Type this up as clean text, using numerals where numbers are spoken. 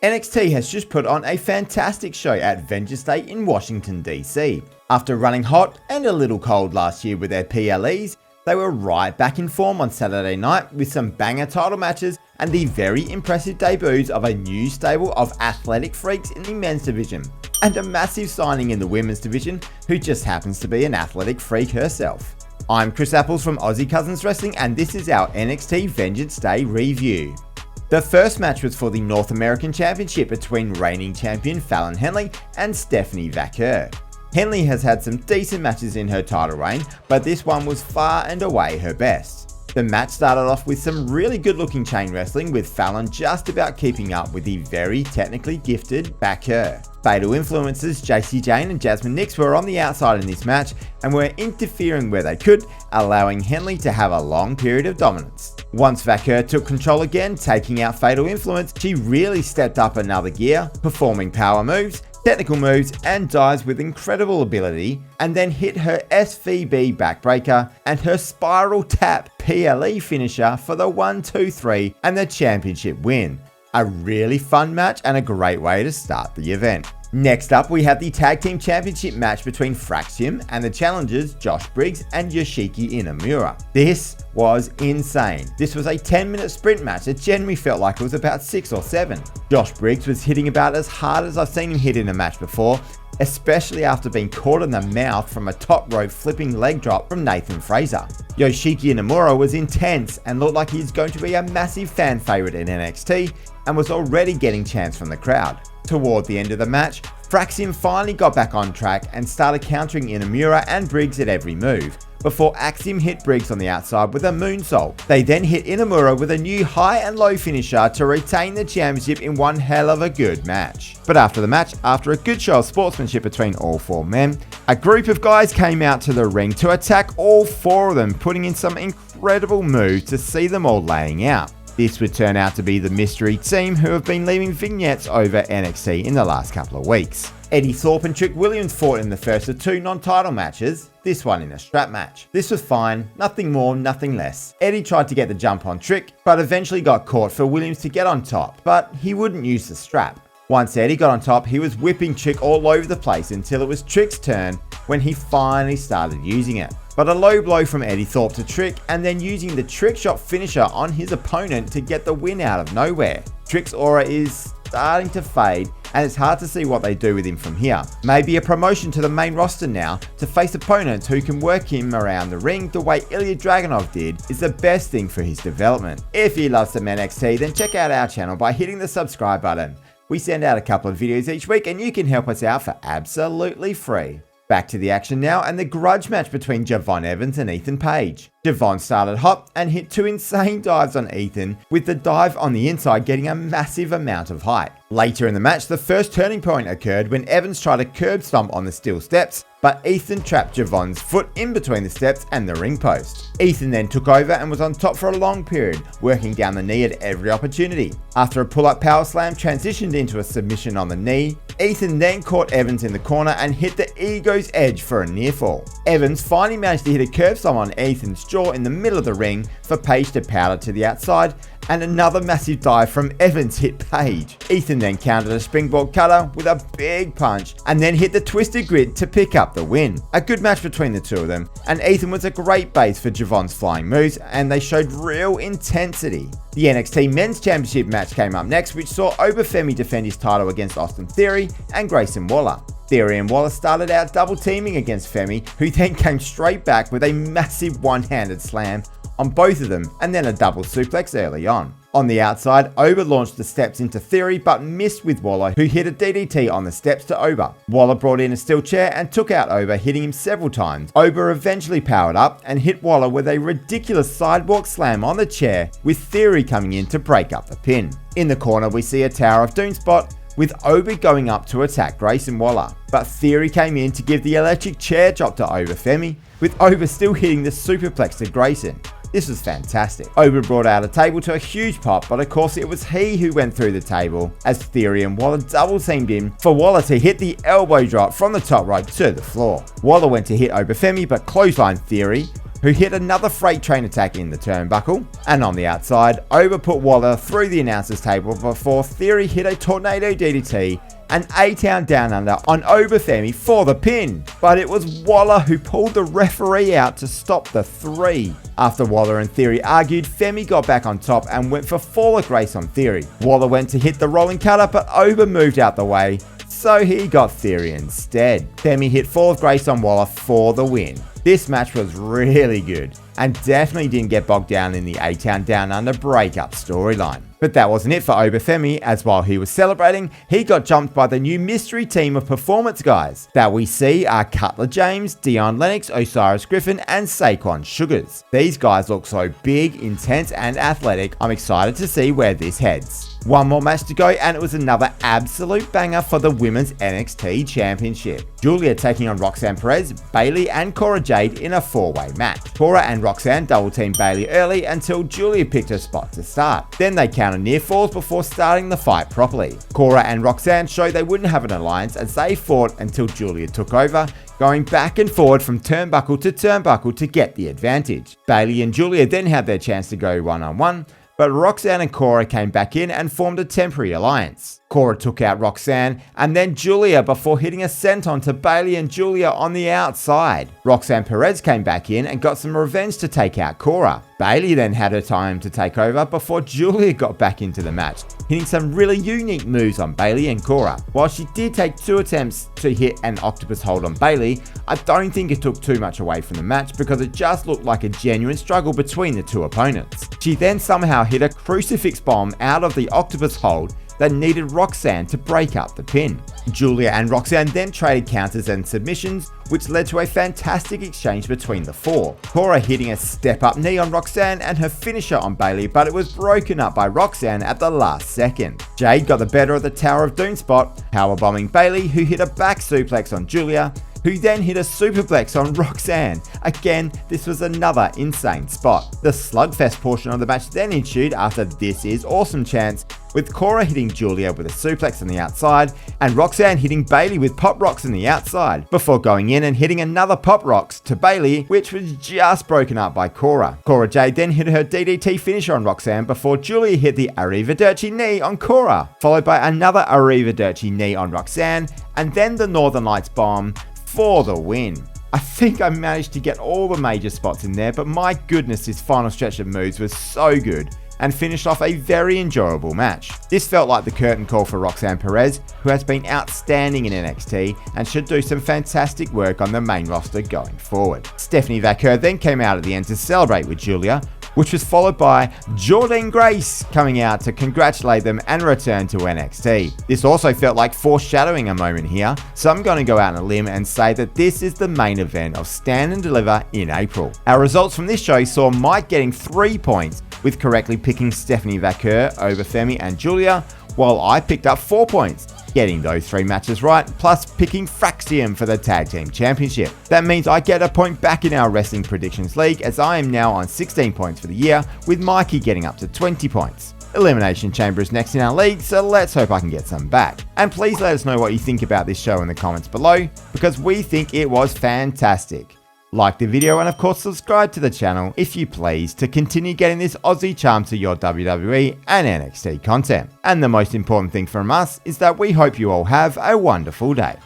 NXT has just put on a fantastic show at Vengeance Day in Washington DC. After running hot and a little cold last year with their PLEs, they were right back in form on Saturday night with some banger title matches and the very impressive debuts of a new stable of athletic freaks in the men's division, and a massive signing in the women's division who just happens to be an athletic freak herself. I'm Chris Apples from Aussie Cousins Wrestling, and this is our NXT Vengeance Day review. The first match was for the North American Championship between reigning champion Fallon Henley and Stephanie Vaquer. Henley has had some decent matches in her title reign, but this one was far and away her best. The match started off with some really good looking chain wrestling, with Fallon just about keeping up with the very technically gifted Vaquer. Fatal Influences JC Jane and Jasmine Nix were on the outside in this match and were interfering where they could, allowing Henley to have a long period of dominance. Once Vaquer took control again, taking out Fatal Influence, she really stepped up another gear, performing power moves, technical moves and dives with incredible ability, and then hit her SVB backbreaker and her spiral tap PLE finisher for the 1-2-3 and the championship win. A really fun match and a great way to start the event. Next up, we have the Tag Team Championship match between Fraxiom and the challengers Josh Briggs and Yoshiki Inamura. This was insane. This was a 10-minute sprint match that generally felt like it was about 6 or 7. Josh Briggs was hitting about as hard as I've seen him hit in a match before, especially after being caught in the mouth from a top rope flipping leg drop from Nathan Frazer. Yoshiki Inamura was intense and looked like he's going to be a massive fan favourite in NXT, and was already getting chants from the crowd. Toward the end of the match, Fraxiom finally got back on track and started countering Inamura and Briggs at every move, before Axiom hit Briggs on the outside with a moonsault. They then hit Inamura with a new high and low finisher to retain the championship in one hell of a good match. But after the match, after a good show of sportsmanship between all 4 men, a group of guys came out to the ring to attack all 4 of them, putting in some incredible moves to see them all laying out. This would turn out to be the mystery team who have been leaving vignettes over NXT in the last couple of weeks. Eddie Thorpe and Trick Williams fought in the first of 2 non-title matches, this one in a strap match. This was fine, nothing more, nothing less. Eddie tried to get the jump on Trick, but eventually got caught for Williams to get on top, but he wouldn't use the strap. Once Eddie got on top, he was whipping Trick all over the place until it was Trick's turn when he finally started using it. But a low blow from Eddie Thorpe to Trick, and then using the trick shot finisher on his opponent to get the win out of nowhere. Trick's aura is starting to fade, and it's hard to see what they do with him from here. Maybe a promotion to the main roster now to face opponents who can work him around the ring the way Ilya Dragunov did is the best thing for his development. If you love some NXT, then check out our channel by hitting the subscribe button. We send out a couple of videos each week and you can help us out for absolutely free. Back to the action now, and the grudge match between Javon Evans and Ethan Page. Javon started hot and hit 2 insane dives on Ethan, with the dive on the inside getting a massive amount of height. Later in the match, the first turning point occurred when Evans tried a curb stomp on the steel steps, but Ethan trapped Javon's foot in between the steps and the ring post. Ethan then took over and was on top for a long period, working down the knee at every opportunity. After a pull-up power slam transitioned into a submission on the knee, Ethan then caught Evans in the corner and hit the Ego's Edge for a near fall. Evans finally managed to hit a curb stomp on Ethan's jaw in the middle of the ring for Page to powder to the outside, and another massive dive from Evans hit Page. Ethan then countered a springboard cutter with a big punch and then hit the Twisted Grit to pick up the win. A good match between the 2 of them, and Ethan was a great base for Javon's flying moves, and they showed real intensity. The NXT Men's Championship match came up next, which saw Femi defend his title against Austin Theory and Grayson Waller. Theory and Waller started out double teaming against Femi, who then came straight back with a massive one-handed slam on both of them and then a double suplex early on. On the outside, Oba launched the steps into Theory but missed with Waller, who hit a DDT on the steps to Oba. Waller brought in a steel chair and took out Oba, hitting him several times. Oba eventually powered up and hit Waller with a ridiculous sidewalk slam on the chair, with Theory coming in to break up the pin. In the corner, we see a Tower of Doom spot, with Oba going up to attack Grayson Waller, but Theory came in to give the electric chair drop to Femi, with Oba still hitting the superplex to Grayson. This was fantastic. Oba brought out a table to a huge pop, but of course it was he who went through the table, as Theory and Waller double teamed him for Waller to hit the elbow drop from the top rope to the floor. Waller went to hit Femi but clotheslined Theory. who hit another freight train attack in the turnbuckle. And on the outside, Oba put Waller through the announcer's table before Theory hit a tornado DDT and A-Town Down Under on Oba Femi for the pin. But it was Waller who pulled the referee out to stop the 3. After Waller and Theory argued, Femi got back on top and went for Faller Grace on Theory. Waller went to hit the rolling cutter, but Oba moved out the way, so he got Theory instead. Femi hit Fall of Grace on Waller for the win. This match was really good, and definitely didn't get bogged down in the A-Town Down Under breakup storyline. But that wasn't it for Oba Femi, as while he was celebrating, he got jumped by the new mystery team of performance guys. That we see are Cutler James, Dion Lennox, Osiris Griffin, and Saquon Shugars. These guys look so big, intense, and athletic. I'm excited to see where this heads. One more match to go, and it was another absolute banger for the Women's NXT Championship. Giulia taking on Roxanne Perez, Bayley, and Cora Jade in a 4-way match. Cora and Roxanne double-teamed Bayley early until Giulia picked her spot to start. Then they counted near falls before starting the fight properly. Cora and Roxanne showed they wouldn't have an alliance as they fought until Giulia took over, going back and forward from turnbuckle to get the advantage. Bayley and Giulia then had their chance to go one-on-one, but Roxanne and Cora came back in and formed a temporary alliance. Cora took out Roxanne and then Giulia before hitting a senton to Bayley and Giulia on the outside. Roxanne Perez came back in and got some revenge to take out Cora. Bayley then had her time to take over before Giulia got back into the match, hitting some really unique moves on Bayley and Cora. While she did take 2 attempts to hit an octopus hold on Bayley, I don't think it took too much away from the match because it just looked like a genuine struggle between the 2 opponents. She then somehow hit a crucifix bomb out of the octopus hold that needed Roxanne to break up the pin. Giulia and Roxanne then traded counters and submissions, which led to a fantastic exchange between the 4. Cora hitting a step-up knee on Roxanne and her finisher on Bayley, but it was broken up by Roxanne at the last second. Jade got the better of the Tower of Doom spot, powerbombing Bayley, who hit a back suplex on Giulia, who then hit a superplex on Roxanne. Again, this was another insane spot. The slugfest portion of the match then ensued after This Is Awesome chants, with Cora hitting Giulia with a suplex on the outside, and Roxanne hitting Bayley with pop rocks on the outside, before going in and hitting another pop rocks to Bayley, which was just broken up by Cora. Cora Jade then hit her DDT finisher on Roxanne before Giulia hit the Arrivederci knee on Cora, followed by another Arrivederci knee on Roxanne, and then the Northern Lights bomb for the win. I think I managed to get all the major spots in there, but my goodness, this final stretch of moves was so good and finished off a very enjoyable match. This felt like the curtain call for Roxanne Perez, who has been outstanding in NXT and should do some fantastic work on the main roster going forward. Stephanie Vaquer then came out at the end to celebrate with Giulia, which was followed by Jordynne Grace coming out to congratulate them and return to NXT. This also felt like foreshadowing a moment here, so I'm going to go out on a limb and say that this is the main event of Stand and Deliver in April. Our results from this show saw Mike getting 3 points, with correctly picking Stephanie Vaquer over Femi and Giulia, while I picked up 4 points, getting those 3 matches right, plus picking Fraxiom for the Tag Team Championship. That means I get a point back in our Wrestling Predictions League, as I am now on 16 points for the year, with Mikey getting up to 20 points. Elimination Chamber is next in our league, so let's hope I can get some back. And please let us know what you think about this show in the comments below, because we think it was fantastic. Like the video and of course subscribe to the channel if you please to continue getting this Aussie charm to your WWE and NXT content. And the most important thing from us is that we hope you all have a wonderful day.